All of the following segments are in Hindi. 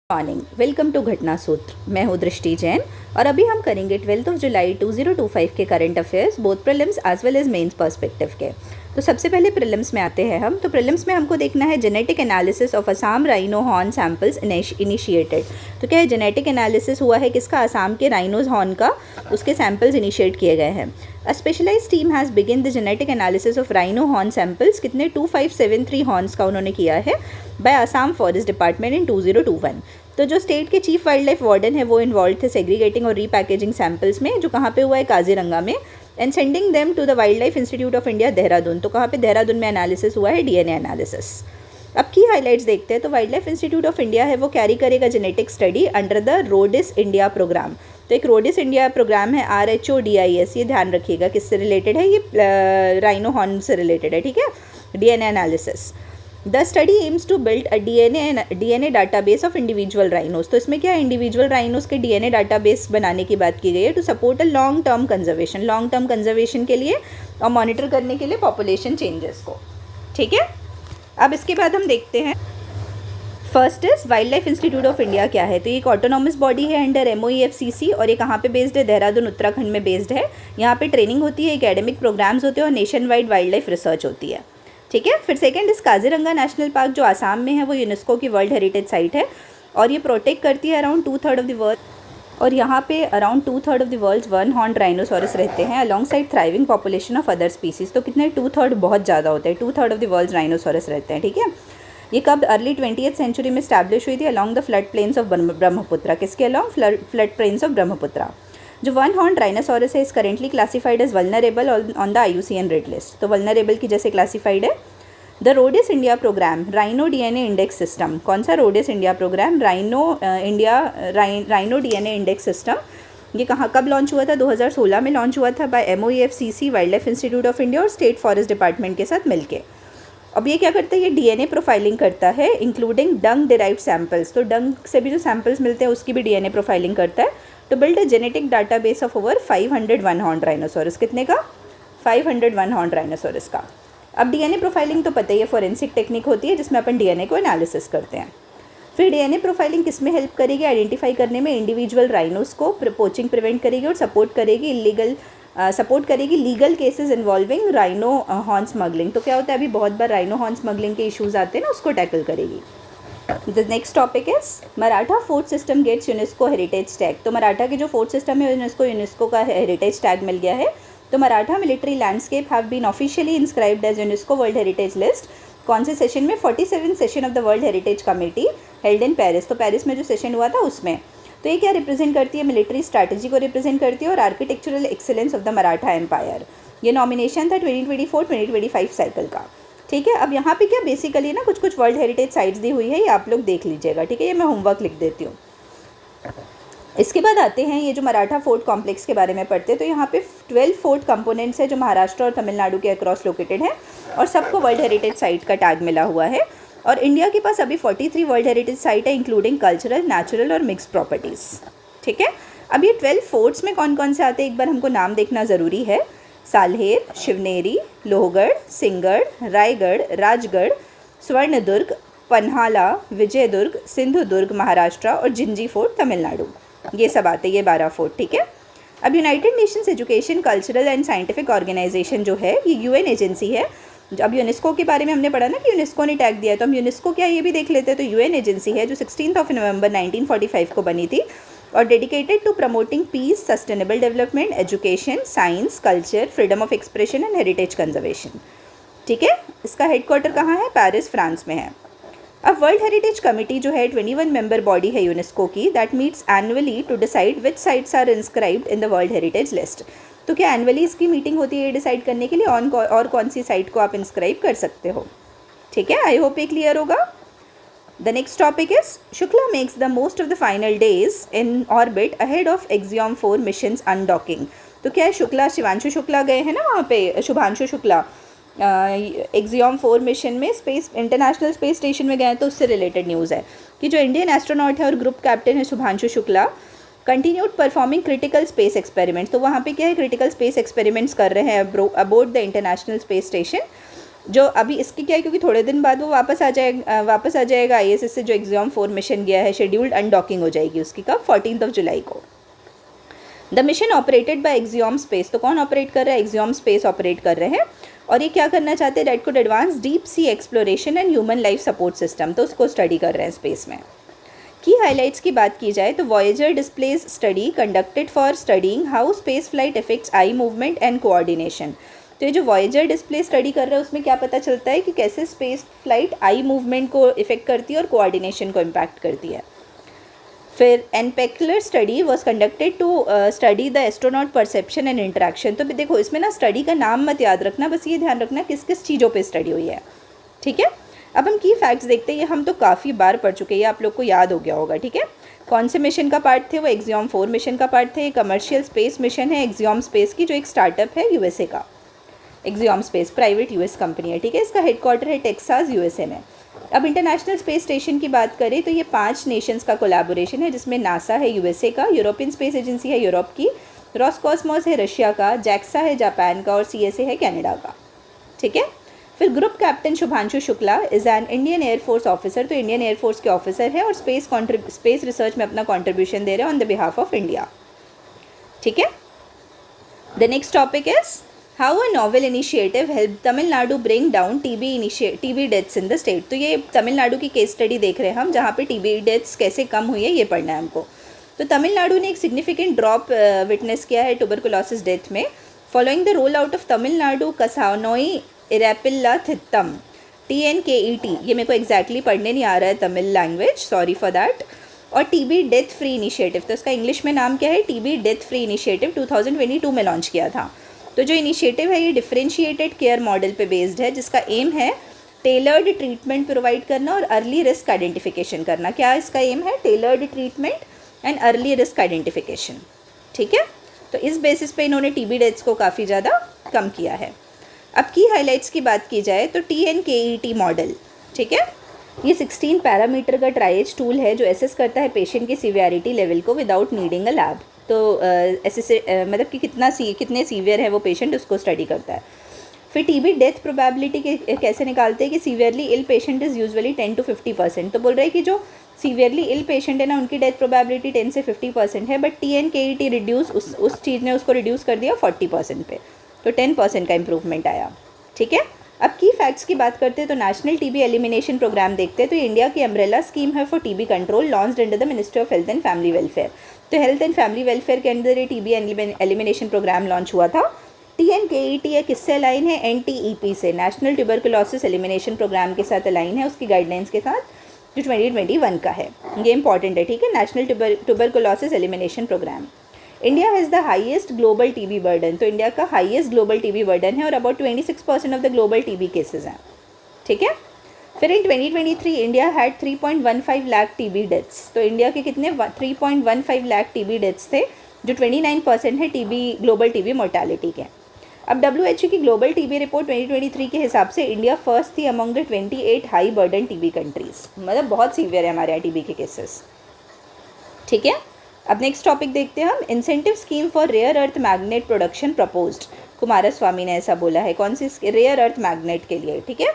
मॉर्निंग, वेलकम टू घटना सूत्र। मैं हूँ दृष्टि जैन और अभी हम करेंगे 12 जुलाई 2025 के current affairs, both prelims as well as mains perspective के। तो सबसे पहले प्रीलिम्स में आते हैं हम। तो प्रीलिम्स में हमको देखना है genetic analysis of Assam rhino horn samples initiated. तो क्या है, जेनेटिक एनालिसिस हुआ है किसका? असम के राइनोज हॉर्न का, उसके सैंपल्स इनिशिएट किए गए हैं। A specialised team has begin the genetic analysis of rhino horn samples, कितने 2573 हॉर्न्स का उन्होंने किया है, by Assam forest department in 2021। तो जो स्टेट के चीफ वाइल्ड लाइफ वार्डन है वो इन्वॉल्व थे सेग्रीगेटिंग और रीपैकेजिंग सैंपल्स में, जो कहाँ पे हुआ है? काजीरंगा में, and sending them to the wildlife institute of India Dehradun. तो कहाँ पे? देहरादून में एनालिसिस हुआ है, डीएनए एनालिसिस। अब की हाइलाइट्स देखते हैं। तो wildlife institute of India है वो कैरी करेगा genetic study under the RhODIS India programme. तो एक रोडिस इंडिया प्रोग्राम है, RHODIS, ये ध्यान रखिएगा किससे रिलेटेड है, ये राइनो हॉर्न से रिलेटेड है, ठीक है, DNA analysis. The study aims to build a DNA database of individual rhinos. तो इसमें क्या है, इंडिविजुअल राइनोज के डीएनए डाटाबेस बनाने की बात की गई है, to support a long term conservation के लिए और मॉनिटर करने के लिए पॉपुलेशन चेंजेस को, ठीक है। अब इसके बाद हम देखते हैं, first is wild life institute of India क्या है। तो ये एक ऑटोनॉमस बॉडी है अंडर MOEFCC और ये कहाँ पे बेस्ड है? देहरादून उत्तराखंड में बेस्ड है। यहाँ पे ट्रेनिंग होती है, एकेडमिक प्रोग्राम्स होते हैं और nation wide wild life research होती है, ठीक है। फिर सेकंड इस काजीरंगा नेशनल पार्क जो आसाम में है वो यूनेस्को की वर्ल्ड हेरिटेज साइट है और ये प्रोटेक्ट करती है अराउंड 2/3 ऑफ द वर्ल्ड, और यहाँ पे around 2/3 of the world's one horn rhinoceros रहते हैं alongside thriving population of other species. तो कितने? 2/3, बहुत ज़्यादा होते हैं, 2/3 ऑफ द वर्ल्ड्स राइनोसॉरस रहते हैं, ठीक है। ये कब? अर्ली 20th सेंचुरी में स्टैब्लिश हुई थी along the flood plains of Brahmaputra. किसके along? Flood plains of Brahmaputra. जो वन हॉर्न राइनोसॉरस है is currently classified as vulnerable on the IUCN red list. तो वल्नरेबल की जैसे क्लासिफाइड है। The RhODIS India programme rhino DNA index system. कौन सा? RhODIS India programme, rhino DNA index system. ये कहाँ कब लॉन्च हुआ था? 2016 में लॉन्च हुआ था by MOEFCC, wildlife institute of India और स्टेट फॉरेस्ट डिपार्टमेंट के साथ मिलके। अब ये क्या करता है? ये डीएनए प्रोफाइलिंग करता है इंक्लूडिंग डंग डिराइव्ड सैंपल्स। तो डंग से भी जो सैंपल्स मिलते हैं उसकी भी डीएनए प्रोफाइलिंग करता है, to build a genetic database of over 500 one horn rhinoceros. कितने का? 500 वन हॉर्न राइनोसॉरस का। अब डीएनए प्रोफाइलिंग तो पता ही है, फोरेंसिक टेक्निक होती है जिसमें अपन डीएनए को एनालिसिस करते हैं। फिर डीएनए प्रोफाइलिंग किस में हेल्प करेगी? आइडेंटिफाई करने में इंडिविजुअल राइनोस को, पोचिंग प्रिवेंट करेगी और सपोर्ट करेगी legal cases involving rhino horn smuggling. तो क्या होता है, अभी बहुत बार राइनो हॉर्न स्मगलिंग के इश्यूज आते हैं ना, उसको टैकल करेगी। The next topic is Maratha fort system gets UNESCO heritage tag. तो मराठा के जो फोर्ट सिस्टम है यूनेस्को का हेरिटेज टैग मिल गया है। तो Maratha military landscape have been officially inscribed as UNESCO world heritage list. कौन से सेशन में? 47th session of the world heritage committee held in Paris. तो पेरिस में जो सेशन हुआ था उसमें। तो ये क्या रिप्रेजेंट करती है? मिलिट्री स्ट्रैटेजी को रिप्रेजेंट करती है और architectural excellence of the Maratha empire. ये नॉमिनेशन था 2024-2025 साइकिल का, ठीक है। अब यहाँ पे क्या बेसिकली ना कुछ वर्ल्ड हेरिटेज साइट्स दी हुई है, ये आप लोग देख लीजिएगा, ठीक है। ये मैं होमवर्क लिख देती हूँ। इसके बाद आते हैं ये जो मराठा फोर्ट कॉम्प्लेक्स के बारे में पढ़ते हैं। तो यहाँ पे 12 फोर्ट कंपोनेंट्स है जो महाराष्ट्र और तमिलनाडु के अक्रॉस लोकेटेड है और सबको वर्ल्ड हेरिटेज साइट का टैग मिला हुआ है। और इंडिया के पास अभी 43 वर्ल्ड हेरिटेज साइट है इंक्लूडिंग कल्चरल, नेचुरल और मिक्स्ड प्रॉपर्टीज़, ठीक है। अब ये 12 फोर्ट्स में कौन कौन से आते हैं एक बार हमको नाम देखना ज़रूरी है। साल्हेर, शिवनेरी, लोहगढ़, सिंहगढ़, रायगढ़, राजगढ़, स्वर्णदुर्ग, पन्हाला, विजयदुर्ग, सिंधुदुर्ग महाराष्ट्र और जिंजी फोर्ट तमिलनाडु। ये सब आते हैं, ये 12 फोर्ट, ठीक है। अब United Nations Education, Cultural and Scientific Organisation जो है ये UN एजेंसी है। अब यूनेस्को के बारे में हमने पढ़ा ना कि यूनेस्को ने टैग दिया है, तो हम यूनेस्को क्या ये भी देख लेते हैं। तो UN एजेंसी है जो 16 नवंबर 1945 को बनी थी और dedicated to promoting peace, sustainable development, education, science, culture, freedom of expression and heritage conservation, ठीक है। इसका हेडक्वार्टर कहाँ है? पेरिस, फ्रांस में है। अब वर्ल्ड हेरिटेज कमेटी जो है 21 मेंबर बॉडी है यूनेस्को की, that meets annually to decide which sites are inscribed in the world heritage list. तो क्या एनुअली इसकी मीटिंग होती है ये डिसाइड करने के लिए और कौन सी साइट को आप इंस्क्राइब कर सकते हो, ठीक है। आई होप ये क्लियर होगा। The next topic is Shukla makes the most of the final days in orbit ahead of axiom 4 missions undocking. तो क्या है, शुक्ला, शिवांशु शुक्ला गए हैं ना वहाँ पे, शुभांशु शुक्ला एक्सियम 4 मिशन में इंटरनेशनल स्पेस स्टेशन में गए हैं। तो उससे रिलेटेड न्यूज़ है कि जो इंडियन एस्ट्रोनॉट है और ग्रुप कैप्टन है Shubhanshu Shukla, continued performing critical space experiments. तो वहाँ पे क्या है, क्रिटिकल स्पेस एक्सपेरिमेंट्स कर रहे हैं aboard the international space station जो अभी इसकी क्या है, क्योंकि थोड़े दिन बाद वो वापस आ जाएगा ISS से, जो एग्जाम 4 मिशन गया है, शेड्यूल्ड अनडॉकिंग हो जाएगी उसकी कब, 14 जुलाई को। The mission operated by axiom space, तो कौन ऑपरेट कर रहा है, एक्सियोम स्पेस ऑपरेट कर रहे हैं। और ये क्या करना चाहते हैं, that could advance deep sea exploration and human life support system, तो उसको स्टडी कर रहे हैं स्पेस में। की हाइलाइट्स की बात की जाए तो Voyager displays study conducted for studying how space flight effects eye movement and coordination. तो ये जो वॉयेजर डिस्प्ले स्टडी कर रहा है उसमें क्या पता चलता है कि कैसे स्पेस फ्लाइट आई मूवमेंट को इफेक्ट करती है और कोऑर्डिनेशन को इम्पैक्ट करती है। फिर एनपेकुलर study was conducted to study the astronaut perception and interaction. तो देखो इसमें ना स्टडी का नाम मत याद रखना, बस ये ध्यान रखना किस किस चीज़ों पे स्टडी हुई है, ठीक है। अब हम की फैक्ट्स देखते हैं, ये हम तो काफ़ी बार पढ़ चुके हैं, ये आप लोग को याद हो गया होगा, ठीक है। कौन से मिशन का पार्ट थे, वो एक्सियोम 4 मिशन का पार्ट थे। कमर्शियल स्पेस मिशन है एक्सियोम स्पेस की, जो एक स्टार्टअप है USA का। Axiom space private US company है, ठीक है। इसका हेडक्वार्टर है टेक्सास USA में। अब इंटरनेशनल स्पेस स्टेशन की बात करें तो ये 5 नेशंस का कोलैबोरेशन है, जिसमें नासा है USA का, यूरोपियन स्पेस एजेंसी है यूरोप की, रॉसकॉस्मोस है रशिया का, जैक्सा है जापान का और CSA है कनाडा का, ठीक है। फिर group captain Shubhanshu Shukla is an Indian air force officer, तो इंडियन एयरफोर्स के ऑफिसर है और स्पेस रिसर्च में अपना कंट्रीब्यूशन दे रहे हैं on the behalf of India, ठीक है। The next topic is how a novel initiative help Tamil Nadu bring down TB deaths in the state. तो ये तमिलनाडु की केस स्टडी देख रहे हैं हम, जहाँ पे TB डेथ्स कैसे कम हुई है ये पढ़ना है हमको। तो तमिलनाडु ने एक सिग्निफिकेंट ड्रॉप विटनेस किया है ट्यूबरकुलोसिस डेथ में, following the roll out of Tamil Nadu Kasanoi Erappilla Thittam TNKET। ये मेरे को एग्जैक्टली पढ़ने नहीं आ रहा है Tamil language, sorry for that. और TB डेथ फ्री इनिशिएटिव, तो इसका इंग्लिश में नाम क्या है, TB डेथ फ्री इनिशिएटिव 2022 में लॉन्च किया था। तो जो इनिशिएटिव है ये डिफरेंशिएटेड केयर मॉडल पे बेस्ड है, जिसका एम है टेलर्ड ट्रीटमेंट प्रोवाइड करना और अर्ली रिस्क आइडेंटिफिकेशन करना। क्या इसका एम है, tailored treatment and early risk identification, ठीक है। तो इस बेसिस पे इन्होंने TB डेथ्स को काफ़ी ज़्यादा कम किया है। अब की हाइलाइट्स की बात की जाए तो TNKET मॉडल, ठीक है, ये 16 पैरामीटर का ट्राइएज टूल है जो एसेस करता है पेशेंट की सीवियरिटी लेवल को विदाउट नीडिंग अ लैब। तो मतलब कि कितने सीवियर है वो पेशेंट, उसको स्टडी करता है। फिर TB डेथ प्रोबेबिलिटी कैसे निकालते हैं कि severely ill patient is usually 10 to 50%। तो बोल रहे हैं कि जो सीवियरली इल पेशेंट है ना, उनकी डेथ प्रोबेबिलिटी 10 से 50% है, बट TNKET रिड्यूस उस चीज़ ने उसको रिड्यूस कर दिया 40% पे, तो 10% का इम्प्रूवमेंट आया, ठीक है। अब की फैक्ट्स की बात करते हैं तो नेशनल TB एलिमिनेशन प्रोग्राम देखते हैं। तो इंडिया की अम्ब्रेला स्कीम है for TB control, launched under the ministry of health and family welfare. तो हेल्थ एंड फैमिली वेलफेयर के अंदर ये TB एलिमिनेशन प्रोग्राम लॉन्च हुआ था। TNKET है किससे अलाइन है, NTEP से, नेशनल ट्यूबरकुलोसिस एलिमिनेशन प्रोग्राम के साथ अलाइन है, उसकी गाइडलाइंस के साथ, जो 2021 का है। ये इंपॉर्टेंट है, ठीक है, national tuberculosis elimination programme. India has the highest global TB burden, तो इंडिया का हाईएस्ट ग्लोबल TB बर्डन है और about 26% of the global TB cases हैं, ठीक है। फिर in 2023 India had 3.15 lakh TB deaths. तो इंडिया के कितने 3.15 लाख TB डेथ्स थे, जो 29% है ग्लोबल TB मोर्टेलिटी के। अब WHO की ग्लोबल TB रिपोर्ट 2023 के हिसाब से इंडिया फर्स्ट थी among the 28 high burden TB countries, मतलब बहुत सीवियर है हमारे यहाँ TB के केसेस, ठीक है। अब नेक्स्ट टॉपिक देखते हैं हम, incentive scheme for rare earth magnet production proposed. Kumaraswamy ने ऐसा बोला है, कौन सी, रेयर अर्थ मैग्नेट के लिए, ठीक है।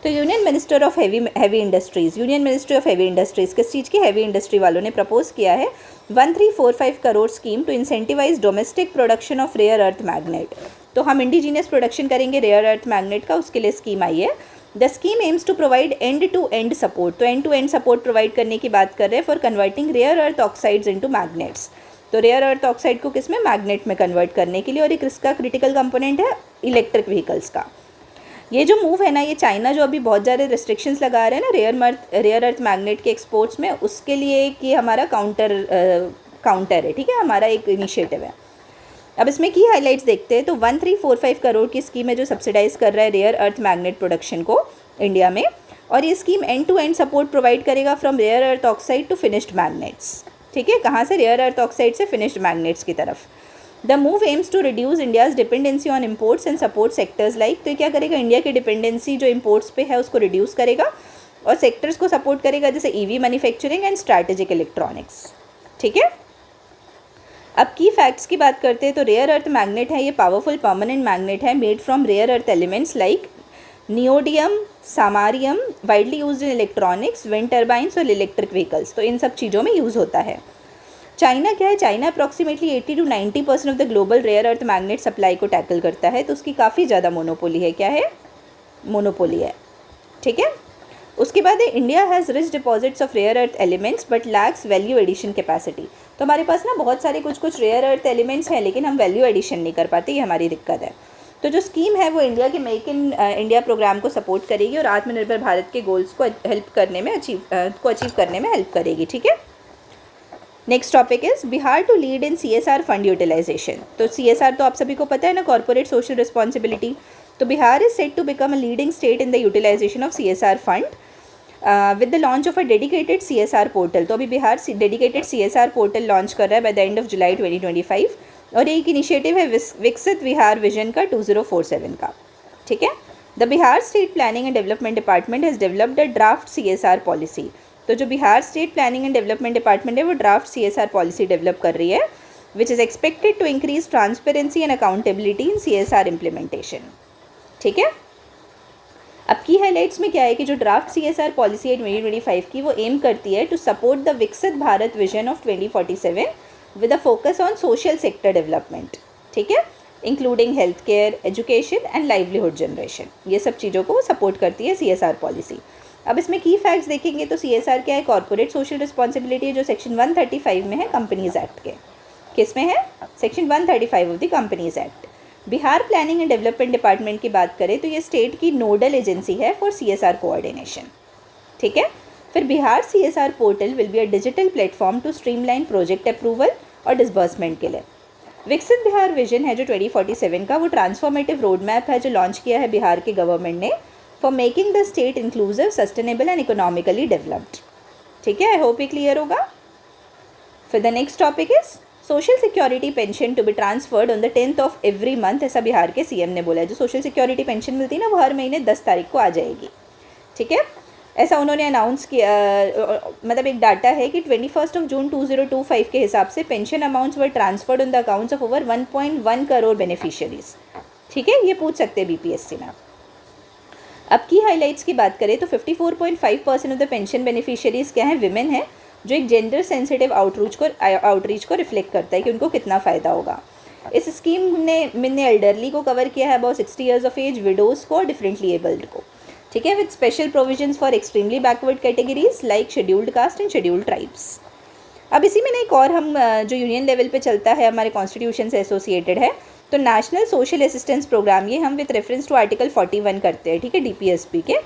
तो union minister of heavy industries, union ministry of heavy industries किस चीज़ की, हैवी इंडस्ट्री वालों ने प्रपोज किया है 1345 crore scheme to incentivise domestic production of rare earth magnet. तो हम इंडिजीनियस प्रोडक्शन करेंगे रेयर अर्थ मैग्नेट का, उसके लिए स्कीम आई है। The scheme aims to provide end to end support, तो end to end support provide करने की बात कर रहे हैं for converting rare earth oxides into magnets. तो रेयर अर्थ ऑक्साइड को किस में, मैग्नेट में कन्वर्ट करने के लिए, और एक इसका क्रिटिकल कंपोनेंट है इलेक्ट्रिक व्हीकल्स का। ये जो मूव है ना, ये चाइना जो अभी बहुत ज़्यादा रिस्ट्रिक्शंस लगा रहे हैं ना रेयर अर्थ मैग्नेट के एक्सपोर्ट्स में, उसके लिए एक ये हमारा काउंटर है, ठीक है, हमारा एक इनिशिएटिव है। अब इसमें की हाइलाइट्स देखते हैं। तो 1345 करोड़ की स्कीम है जो सब्सिडाइज कर रहा है रेयर अर्थ मैग्नेट प्रोडक्शन को इंडिया में, और ये scheme end to end support provide करेगा from rare earth oxide to finished magnets, ठीक है, कहाँ से, रेयर अर्थ ऑक्साइड से फिनिश्ड मैग्नेट्स की तरफ। The move aims to reduce India's dependency on imports and support sectors like, तो क्या करेगा, इंडिया की डिपेंडेंसी जो इम्पोर्ट्स पे है उसको रिड्यूस करेगा और सेक्टर्स को सपोर्ट करेगा, जैसे EV manufacturing and strategic electronics, ठीक है। अब की फैक्ट्स की बात करते हैं। तो रेयर अर्थ मैग्नेट है, ये पावरफुल परमानेंट मैग्नेट है made from rare earth elements like neodymium, samarium widely used in electronics, wind turbines और इलेक्ट्रिक व्हीकल्स, तो इन सब चीज़ों में यूज़ होता है। चाइना क्या है, China approximately 80 to 90% of the global rare earth magnet supply को टैकल करता है, तो उसकी काफ़ी ज़्यादा मोनोपोली है। क्या है? मोनोपोली है, ठीक है। उसके बाद है India has rich deposits of rare earth elements but lacks value addition capacity. तो हमारे पास ना बहुत सारे कुछ रेयर अर्थ एलिमेंट्स हैं, लेकिन हम वैल्यू एडिशन नहीं कर पाते, ये हमारी दिक्कत है। तो जो स्कीम है वो इंडिया के मेक इन इंडिया प्रोग्राम को सपोर्ट करेगी और आत्मनिर्भर भारत के गोल्स को अचीव करने में हेल्प करेगी, ठीक है। Next topic is Bihar to lead in CSR fund utilisation. तो CSR तो आप सभी को पता है ना, कॉर्पोरेट सोशल रिस्पॉन्सिबिलिटी। तो Bihar is set to become a leading state in the utilisation of CSR fund with the launch of a dedicated CSR portal. तो अभी Bihar dedicated CSR portal launch कर रहा है by the end of July 2025, और एक इनिशिएटिव है विकसित बिहार विजन का 2047 का, ठीक है। The Bihar state planning and development department has developed a draft CSR policy. तो जो Bihar state planning and development department है वो ड्राफ्ट CSR पॉलिसी डेवलप कर रही है, which is expected to increase transparency and accountability in CSR implementation, ठीक है। अब की हाइलाइट्स में क्या है कि जो ड्राफ्ट CSR पॉलिसी है 2025 की, वो एम करती है टू सपोर्ट द विकसित Bharat vision of 2047 with a focus on social sector development, ठीक है, including health care, education and livelihood generation. ये सब चीज़ों को सपोर्ट करती है CSR पॉलिसी। अब इसमें की फैक्ट्स देखेंगे तो CSR क्या है, कॉर्पोरेट सोशल रिस्पॉन्सिबिलिटी है, जो सेक्शन 135 में है कंपनीज एक्ट के। किस में है? Section 135 of the companies act. Bihar planning and development department की बात करें तो ये स्टेट की नोडल एजेंसी है फॉर CSR कोऑर्डिनेशन, ठीक है। फिर Bihar CSR portal will be a digital platform to streamline project approval और डिसबर्समेंट के लिए। विकसित बिहार विजन है जो 2047 का, वो ट्रांसफॉर्मेटिव रोड मैप है जो लॉन्च किया है बिहार के गवर्नमेंट ने for making the state inclusive, sustainable and economically developed, ठीक है। आई होप ये क्लियर होगा। फिर the next topic is social security pension to be transferred on the 10th of every month, ऐसा बिहार के CM ने बोला है। जो सोशल सिक्योरिटी पेंशन मिलती है ना, वो हर महीने 10 तारीख को आ जाएगी, ठीक है। ऐसा उन्होंने अनाउंस किया, मतलब एक डाटा है कि 21 जून 2025 के हिसाब से pension amounts were transferred on the accounts of over 1.1 crore beneficiaries, ठीक है। ये पूछ सकते हैं BPSC में। अब की हाइलाइट्स की बात करें तो 54.5% ऑफ द पेंशन बेनिफिशियरीज क्या है, विमेन है, जो एक जेंडर सेंसिटिव आउटरीच को रिफ्लेक्ट करता है कि उनको कितना फ़ायदा होगा। इस स्कीम ने एल्डरली को कवर किया है, about 60 years of age, widows को और डिफरेंटली एबल्ड को, ठीक है, with special provisions for extremely backward categories like scheduled caste and scheduled tribes. अब इसी में ना एक और हम जो यूनियन लेवल पे चलता है, हमारे कॉन्स्टिट्यूशन से एसोसिएटेड है, तो नेशनल सोशल असिस्टेंस प्रोग्राम, ये हम विद रेफरेंस टू आर्टिकल 41 करते हैं, ठीक है, DPSP के।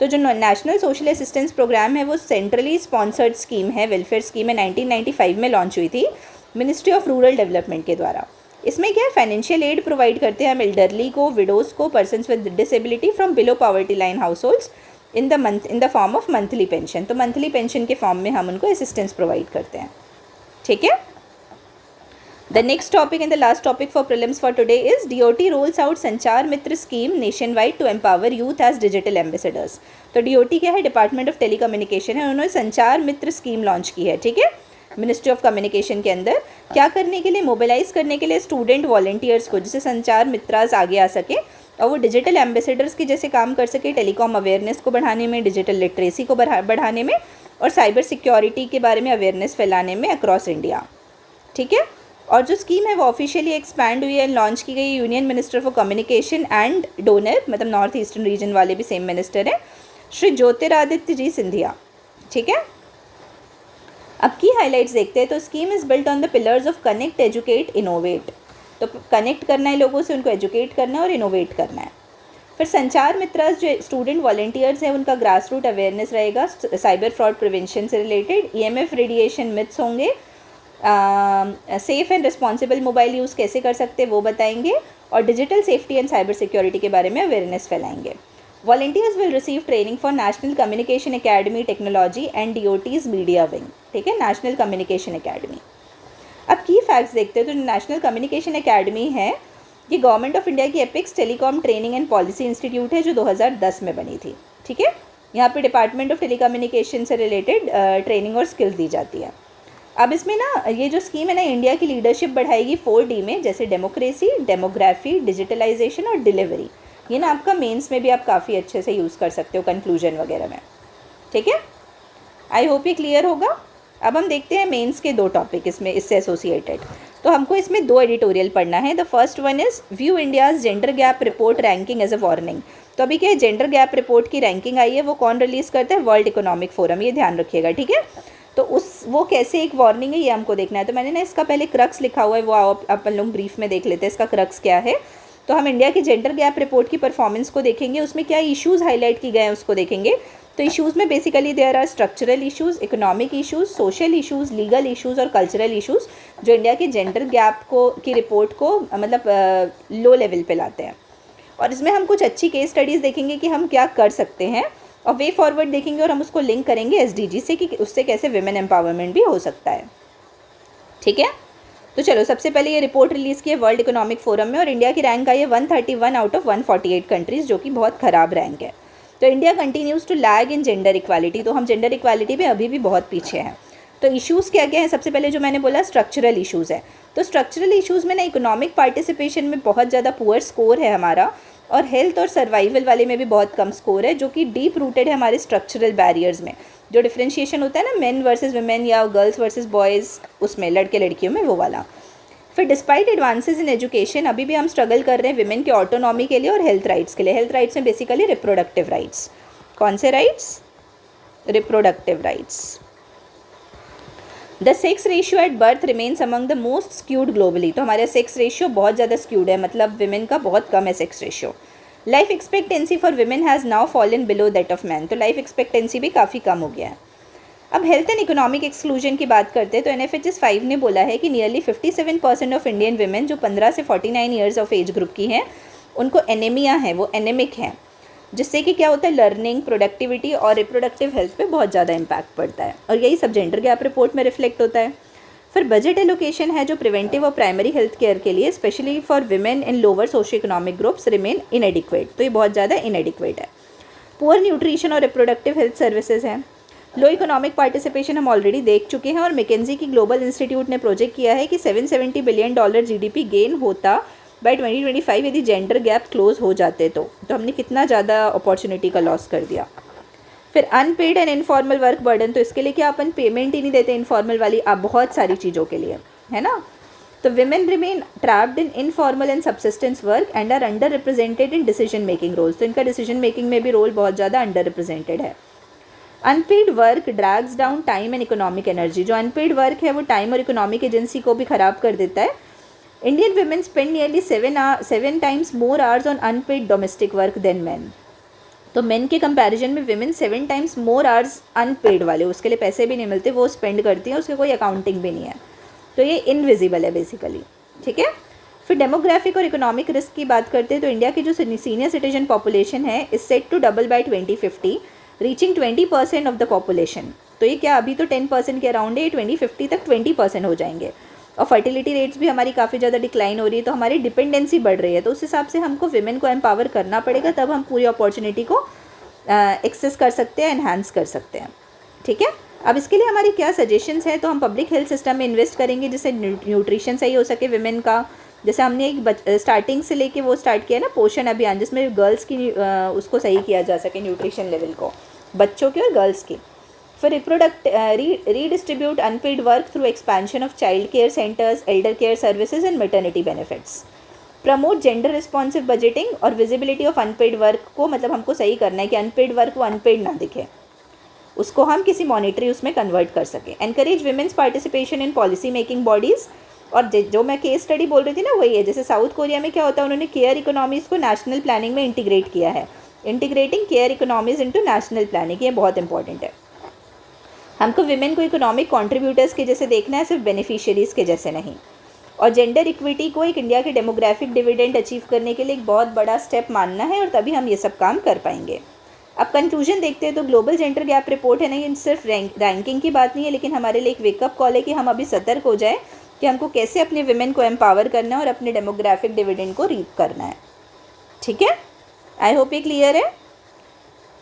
तो जो नेशनल सोशल असिस्टेंस प्रोग्राम है वो सेंट्रली स्पॉन्सर्ड स्कीम है, वेलफेयर स्कीम है, 1995 में लॉन्च हुई थी मिनिस्ट्री ऑफ रूरल डेवलपमेंट के द्वारा। इसमें क्या है, फाइनेंशियल एड प्रोवाइड करते हैं हम एल्डरली को, विडोज़ को, persons with disability from below poverty line house holds in the form of monthly pension. तो मंथली पेंशन के फॉर्म में हम उनको असिस्टेंस प्रोवाइड करते हैं, ठीक है। The next topic and the last topic for prelims for today is DOT rolls out संचार मित्र scheme nationwide to empower youth as digital ambassadors। तो DOT क्या है, डिपार्टमेंट ऑफ टेलीकम्युनिकेशन है, उन्होंने संचार मित्र स्कीम लॉन्च की है, ठीक है, मिनिस्ट्री ऑफ कम्युनिकेशन के अंदर। क्या करने के लिए, मोबिलाइज करने के लिए स्टूडेंट वॉलंटियर्स को, जिससे संचार मित्रास आगे आ सके और वो डिजिटल एम्बेसडर्स के जैसे काम कर सके, टेलीकॉम अवेयरनेस को बढ़ाने में, डिजिटल लिटरेसी को बढ़ाने में और साइबर सिक्योरिटी के बारे में अवेयरनेस फैलाने में अक्रॉस इंडिया, ठीक है। और जो स्कीम है वो ऑफिशियली एक्सपैंड हुई है, लॉन्च की गई union minister for communication and donor, मतलब नॉर्थ ईस्टर्न रीजन वाले भी सेम मिनिस्टर हैं, श्री ज्योतिरादित्य जी सिंधिया, ठीक है। अब की हाइलाइट्स देखते हैं। तो scheme is built on the pillars of connect, educate, innovate. तो कनेक्ट करना है लोगों से, उनको एजुकेट करना है और इनोवेट करना है। फिर संचार मित्रास जो स्टूडेंट वॉलंटियर्स हैं उनका ग्रास रूट अवेयरनेस रहेगा, साइबर फ्रॉड प्रिवेंशन से रिलेटेड, EMF रेडिएशन मिथ्स होंगे, safe and responsible mobile use कैसे कर सकते हैं वो बताएंगे, और digital safety and cyber security के बारे में अवेयरनेस फैलाएंगे। Volunteers will receive training for national communication academy technology and DOT's media wing, ठीक है, नेशनल कम्युनिकेशन एकेडमी। अब की फैक्ट्स देखते हैं। तो नेशनल कम्युनिकेशन एकेडमी है, ये गवर्नमेंट ऑफ इंडिया की apex telecom training and policy institute है जो 2010 में बनी थी, ठीक है। यहाँ पे डिपार्टमेंट ऑफ टेलीकम्युनिकेशन से रिलेटेड ट्रेनिंग और स्किल्स दी जाती है। अब इसमें ना ये जो स्कीम है ना, इंडिया की लीडरशिप बढ़ाएगी 4D में, जैसे डेमोक्रेसी, डेमोग्राफी, डिजिटलाइजेशन और डिलीवरी। ये ना आपका मेंस में भी आप काफ़ी अच्छे से यूज़ कर सकते हो कंक्लूजन वगैरह में, ठीक है। आई होप ये क्लियर होगा। अब हम देखते हैं मेंस के 2 टॉपिक इसमें इससे एसोसिएटेड। तो हमको इसमें 2 एडिटोरियल पढ़ना है। The first one is view India's gender gap report ranking as a warning. तो अभी क्या है, जेंडर गैप रिपोर्ट की रैंकिंग आई है, वो कौन रिलीज़ करता है, वर्ल्ड इकोनॉमिक फोरम, ये ध्यान रखिएगा, ठीक है। तो वो कैसे एक वार्निंग है ये हमको देखना है। तो मैंने ना इसका पहले क्रक्स लिखा हुआ है, वो अपन लोग ब्रीफ में देख लेते हैं इसका क्रक्स क्या है। तो हम इंडिया की जेंडर गैप रिपोर्ट की परफॉर्मेंस को देखेंगे, उसमें क्या इश्यूज़ हाईलाइट की गए हैं उसको देखेंगे। तो इश्यूज़ में basically there are structural issues, economic issues, social issues, legal issues और कल्चरल इश्यूज़ जो इंडिया के जेंडर गैप की रिपोर्ट को मतलब लो लेवल पे लाते हैं। और इसमें हम कुछ अच्छी केस स्टडीज़ देखेंगे कि हम क्या कर सकते हैं, और वे फॉरवर्ड देखेंगे और हम उसको लिंक करेंगे SDG से कि उससे कैसे विमेन एम्पावरमेंट भी हो सकता है, ठीक है। तो चलो, सबसे पहले ये रिपोर्ट रिलीज़ की है वर्ल्ड इकोनॉमिक फोरम में, और इंडिया की रैंक आई है 131 आउट ऑफ 148 कंट्रीज़, जो कि बहुत ख़राब रैंक है। तो India continues to lag in gender equality. तो हम जेंडर इक्वालिटी में अभी भी बहुत पीछे हैं। तो इश्यूज़ क्या क्या हैं, सबसे पहले जो मैंने बोला स्ट्रक्चरल इश्यूज़ है। तो स्ट्रक्चरल इश्यूज़ में ना इकोनॉमिक पार्टिसिपेशन में बहुत ज़्यादा पुअर स्कोर है हमारा, और हेल्थ और सर्वाइवल वाले में भी बहुत कम स्कोर है, जो कि डीप रूटेड है हमारे स्ट्रक्चरल बैरियर्स में। जो डिफ्रेंशिएशन होता है ना मेन वर्सेस वुमेन या गर्ल्स वर्सेस बॉयज़, उसमें लड़के लड़कियों में, वो वाला। फिर डिस्पाइट एडवांसेस इन एजुकेशन, अभी भी हम स्ट्रगल कर रहे हैं विमेन के ऑटोनॉमी के लिए और हेल्थ राइट्स के लिए। हेल्थ राइट्स में बेसिकली रिप्रोडक्टिव राइट्स। कौन से rights, reproductive rights. The sex ratio at birth remains among the most skewed globally. तो हमारा सेक्स रेशियो बहुत ज़्यादा स्क्यूड है, मतलब विमेन का बहुत कम है sex ratio. Life expectancy for women has now fallen below that of man. तो लाइफ एक्सपेक्टेंसी भी काफ़ी कम हो गया है। अब हेल्थ एंड इकोनॉमिक एक्सक्लूजन की बात करते हैं तो NFHS 5 ने बोला है कि नियरली 57% ऑफ इंडियन विमेन जो 15 से 49 ईयर्स ऑफ एज ग्रुप की हैं, उनको एनीमिया है, वो एनेमिक हैं, जिससे कि क्या होता है, लर्निंग, प्रोडक्टिविटी और रिप्रोडक्टिव हेल्थ पे बहुत ज़्यादा इम्पैक्ट पड़ता है। और यही सब जेंडर गैप रिपोर्ट में रिफ्लेक्ट होता है। फिर बजट एलोकेशन है जो प्रिवेंटिव और प्राइमरी हेल्थ केयर के लिए, specially for women in lower socio economic groups, remain इनएडिक्वेट। तो ये बहुत ज़्यादा इनएडिक्वेट है। पुअर न्यूट्रिशन और रिप्रोडक्टिव हेल्थ सर्विसेज हैं। लो इकोनॉमिक पार्टिसिपेशन हम ऑलरेडी देख चुके हैं, और मैकेंजी की ग्लोबल इंस्टीट्यूट ने प्रोजेक्ट किया है कि $770 बिलियन GDP गेन होता बाय 2025 यदि जेंडर गैप क्लोज हो जाते तो हमने कितना ज़्यादा अपॉर्चुनिटी का लॉस कर दिया। फिर unpaid and informal work burden, तो इसके लिए क्या अपन पेमेंट ही नहीं देते इनफॉर्मल वाली, आप बहुत सारी चीज़ों के लिए, है ना। तो women remain trapped in informal and subsistence work and are underrepresented in decision making roles. तो इनका डिसीजन मेकिंग में भी रोल बहुत ज़्यादा अंडर रिप्रेजेंटेड है। Unpaid work drags down time and economic energy. जो अनपेड वर्क है वो टाइम और इकोनॉमिक एजेंसी को भी ख़राब कर देता है। Indian women spend nearly 7 times more hours on unpaid domestic work than men। तो men के कंपैरिजन में women 7 times more hours unpaid वाले, उसके लिए पैसे भी नहीं मिलते, वो स्पेंड करती हैं, उसके कोई अकाउंटिंग भी नहीं है। तो ये इनविजिबल है बेसिकली, ठीक है। फिर डेमोग्राफिक और इकोनॉमिक रिस्क की बात करते हैं तो इंडिया की जो सीनियर सिटीजन पॉपुलेशन है is set to double by 2050, reaching 20% of the population. तो ये क्या अभी तो 10% के अराउंड है, ये 2050 तक 20% हो जाएंगे। और फर्टिलिटी रेट्स भी हमारी काफ़ी ज़्यादा डिक्लाइन हो रही है, तो हमारी डिपेंडेंसी बढ़ रही है। तो उस हिसाब से हमको विमेन को एम्पावर करना पड़ेगा, तब हम पूरी अपॉर्चुनिटी को एक्सेस कर सकते हैं, एनहांस कर सकते हैं, ठीक है। अब इसके लिए हमारी क्या सजेशंस हैं, तो हम पब्लिक हेल्थ सिस्टम में इन्वेस्ट करेंगे जिससे न्यूट्रिशन सही हो सके विमेन का। जैसे हमने एक स्टार्टिंग से लेके वो स्टार्ट किया ना पोषण अभियान, जिसमें गर्ल्स की उसको सही किया जा सके न्यूट्रिशन लेवल को, बच्चों की और गर्ल्स की। फिर redistribute unpaid work through expansion of child care centres, elder care services and maternity benefits. Promote gender responsive budgeting और विजिबिलिटी ऑफ अनपेड वर्क को, मतलब हमको सही करना है कि अनपेड वर्क वो अनपेड ना दिखे, उसको हम किसी मॉनिटरी उसमें कन्वर्ट कर सकें। Encourage women's participation in policy making bodies. और जो मैं केस स्टडी बोल रही थी ना वही है, जैसे साउथ कोरिया में क्या होता है, उन्होंने केयर इकोनॉमीज़ को नेशनल प्लानिंग में इंटीग्रेट किया है। Integrating care economies into national planning, ये बहुत इंपॉर्टेंट है। हमको विमेन को इकोनॉमिक कंट्रीब्यूटर्स के जैसे देखना है, सिर्फ बेनिफिशियरीज़ के जैसे नहीं। और जेंडर इक्विटी को एक इंडिया के डेमोग्राफिक डिविडेंड अचीव करने के लिए एक बहुत बड़ा स्टेप मानना है, और तभी हम ये सब काम कर पाएंगे। अब कंक्लूजन देखते हैं तो ग्लोबल जेंडर गैप रिपोर्ट है नहीं, सिर्फ रैंकिंग की बात नहीं है, लेकिन हमारे लिए एक वेकअप कॉल है कि हम अभी सतर्क हो जाए कि हमको कैसे अपने विमेन को एम्पावर करना है और अपने डेमोग्राफिक डिविडेंड को रीप करना है, ठीक है। आई होप ये क्लियर है।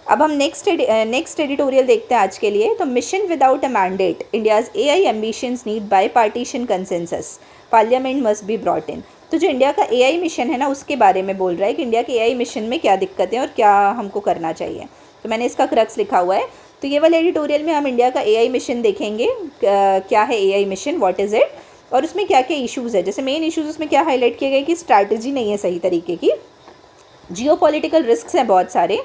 अब हम नेक्स्ट एडिटोरियल देखते हैं आज के लिए। तो mission without a mandate, India's AI ambitions need by partition consensus, parliament must be brought इन। तो जो इंडिया का एआई मिशन है ना, उसके बारे में बोल रहा है कि इंडिया के एआई मिशन में क्या दिक्कतें और क्या हमको करना चाहिए। तो मैंने इसका क्रक्स लिखा हुआ है। तो ये वाले एडिटोरियल में हम इंडिया का एआई मिशन देखेंगे, क्या है AI mission, what is it, और उसमें क्या क्या इश्यूज़ है। जैसे मेन इश्यूज़ उसमें क्या हाईलाइट किए गए कि स्ट्रैटेजी नहीं है सही तरीके की, जियोपॉलिटिकल रिस्क्स हैं बहुत सारे,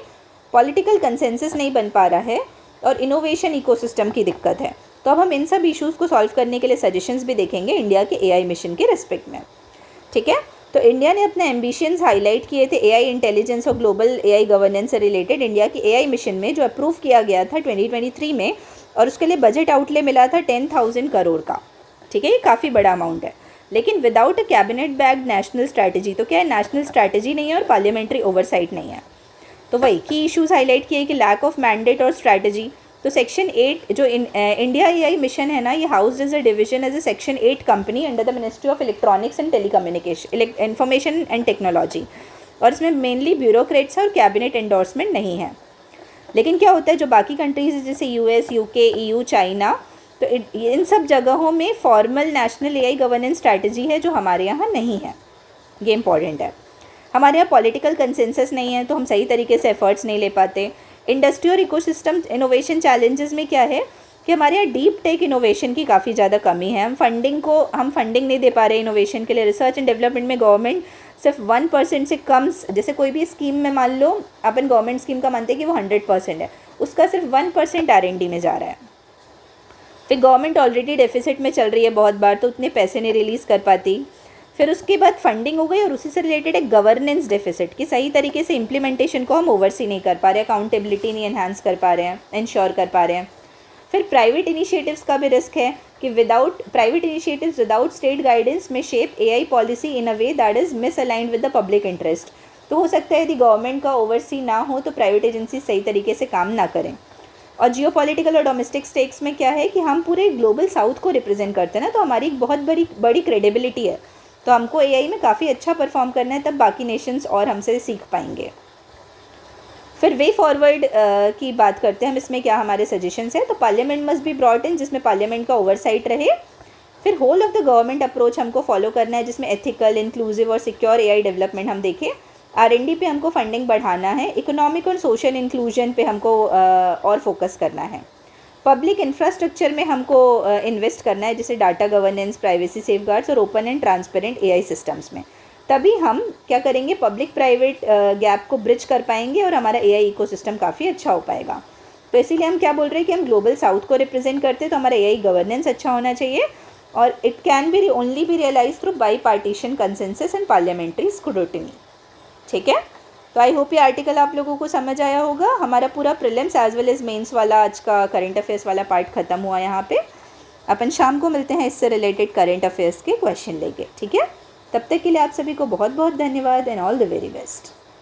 पॉलिटिकल कंसेंसस नहीं बन पा रहा है, और इनोवेशन इकोसिस्टम की दिक्कत है। तो अब हम इन सब इश्यूज़ को सॉल्व करने के लिए सजेशंस भी देखेंगे इंडिया के एआई मिशन के रिस्पेक्ट में। ठीक है, तो इंडिया ने अपने एम्बिशंस हाईलाइट किए थे एआई इंटेलिजेंस और ग्लोबल एआई गवर्नेंस से रिलेटेड इंडिया के एआई मिशन में, जो अप्रूव किया गया था 2023 में, और उसके लिए बजट आउटले मिला था 10,000 करोड़ का। ठीक है, ये काफ़ी बड़ा अमाउंट है, लेकिन without a cabinet backed national strategy. तो क्या है, नेशनल स्ट्रैटेजी नहीं है और पार्लियामेंट्री ओवरसाइट नहीं है। तो वही की इश्यूज़ हाईलाइट किए कि लैक ऑफ मैंडेट और स्ट्रैटेजी। तो सेक्शन 8 जो इंडिया एआई मिशन है ना, ये housed as a division as a section 8 company under the ministry of electronics and telecommunication, information and technology, और इसमें मेनली ब्यूरोक्रेट्स और कैबिनेट एंडोर्समेंट नहीं है। लेकिन क्या होता है, जो बाकी कंट्रीज जैसे यूएस, यूके, ईयू, चाइना, तो इन सब जगहों में formal national AI governance strategy है जो हमारे यहाँ नहीं है। ये इंपॉर्टेंट है। हमारे यहाँ पॉलिटिकल कंसेंसस नहीं है, तो हम सही तरीके से एफर्ट्स नहीं ले पाते। इंडस्ट्री और इकोसिस्टम इनोवेशन चैलेंजेस में क्या है कि हमारे यहाँ डीप टेक इनोवेशन की काफ़ी ज़्यादा कमी है। हम फंडिंग नहीं दे पा रहे इनोवेशन के लिए। रिसर्च एंड डेवलपमेंट में गवर्नमेंट सिर्फ 1% से कम, जैसे कोई भी स्कीम में मान लो अपन गवर्नमेंट स्कीम का मानते हैं कि वो 100% है, उसका सिर्फ 1% R&D में जा रहा है। फिर गवर्नमेंट ऑलरेडी डेफिसिट में चल रही है बहुत बार, तो उतने पैसे नहीं रिलीज़ कर पाती। फिर उसके बाद फंडिंग हो गई, और उसी से रिलेटेड एक गवर्नेंस डेफिसिट कि सही तरीके से इम्प्लीमेंटेशन को हम ओवरसी नहीं कर पा रहे हैं, अकाउंटेबिलिटी नहीं एनहांस कर पा रहे हैं, इंश्योर कर पा रहे हैं। फिर प्राइवेट इनिशिएटिव्स का भी रिस्क है कि private initiatives without state guidance में shape AI policy in a way that is misaligned with the public interest. तो हो सकता है यदि गवर्नमेंट का ओवरसी ना हो तो प्राइवेट एजेंसी सही तरीके से काम ना करें। और जियोपॉलिटिकल और डोमेस्टिक स्टेक्स में क्या है कि हम पूरे ग्लोबल साउथ को रिप्रेजेंट करते हैं ना, तो हमारी एक बहुत बड़ी क्रेडिबिलिटी है। तो हमको एआई में काफ़ी अच्छा परफॉर्म करना है, तब बाकी नेशंस और हमसे सीख पाएंगे। फिर वे फॉरवर्ड की बात करते हैं हम, इसमें क्या हमारे सजेशंस हैं। तो parliament must be brought in, जिसमें पार्लियामेंट का ओवरसाइट रहे। फिर whole of the government approach हमको फॉलो करना है, जिसमें एथिकल, इंक्लूसिव और सिक्योर एआई डेवलपमेंट हम देखें। R&D पे हमको फंडिंग बढ़ाना है। इकोनॉमिक और सोशल इंक्लूजन पे हमको और फोकस करना है। पब्लिक इंफ्रास्ट्रक्चर में हमको इन्वेस्ट करना है, जैसे डाटा गवर्नेंस, प्राइवेसी सेफगार्ड्स और open and transparent AI systems में। तभी हम क्या करेंगे, पब्लिक प्राइवेट गैप को ब्रिज कर पाएंगे और हमारा एआई इकोसिस्टम काफ़ी अच्छा हो पाएगा। तो इसीलिए हम क्या बोल रहे हैं कि हम ग्लोबल साउथ को रिप्रेजेंट करते हैं, तो हमारा एआई गवर्नेंस अच्छा होना चाहिए, और it can be only be realise through bipartisan consensus and parliamentary scrutiny. ठीक है, तो आई होप ये आर्टिकल आप लोगों को समझ आया होगा। हमारा पूरा prelims as well as mains वाला आज का करंट अफेयर्स वाला पार्ट खत्म हुआ यहाँ पे। अपन शाम को मिलते हैं इससे रिलेटेड करंट अफेयर्स के क्वेश्चन लेके। ठीक है, तब तक के लिए आप सभी को बहुत बहुत धन्यवाद and all the very best.